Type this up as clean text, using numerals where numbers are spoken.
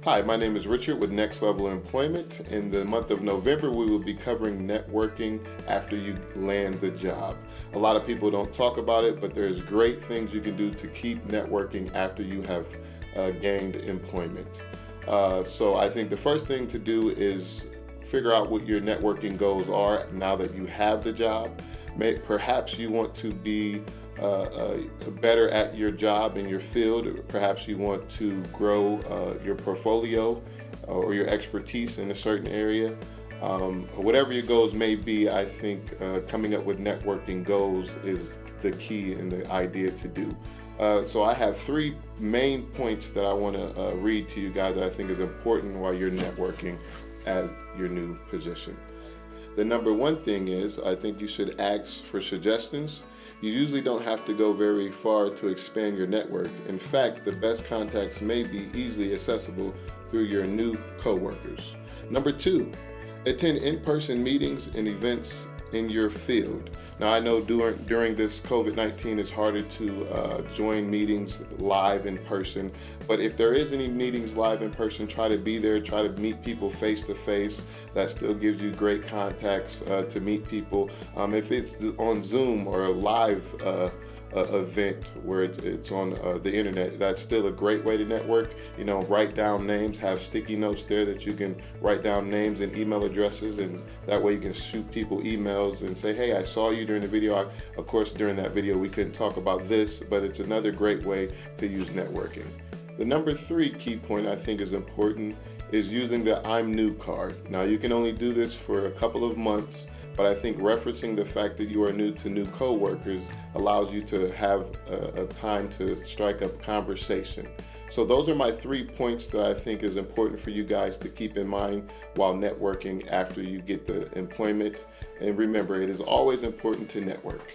Hi, my name is Richard with Next Level Employment. In the month of November, we will be covering networking after you land the job. A lot of people don't talk about it, but there's great things you can do to keep networking after you have gained employment. So I think the first thing to do is figure out what your networking goals are now that you have the job. Perhaps you want to be better at your job in your field. Perhaps you want to grow your portfolio or your expertise in a certain area. Whatever your goals may be, I think coming up with networking goals is the key and the idea to do. So I have three main points that I want to read to you guys that I think is important while you're networking at your new position. The number one thing is I think you should ask for suggestions. You usually don't have to go very far to expand your network. In fact, the best contacts may be easily accessible through your new coworkers. Number two, attend in-person meetings and events in your field. Now I know during this COVID-19 it's harder to join meetings live in person, but if there is any meetings live in person, try to be there, try to meet people face to face. That still gives you great contacts to meet people. If it's on Zoom or a live event where it's on the internet, that's still a great way to network. Write down names, have sticky notes there that you can write down names and email addresses, and that way you can shoot people emails and say, hey, I saw you during the video. Of course, during that video we couldn't talk about this, but it's another great way to use networking. The number three key point I think is important is using the I'm new card. Now you can only do this for a couple of months, but I think referencing the fact that you are new to new coworkers allows you to have a time to strike up conversation. So those are my 3 points that I think is important for you guys to keep in mind while networking after you get the employment. And remember, it is always important to network.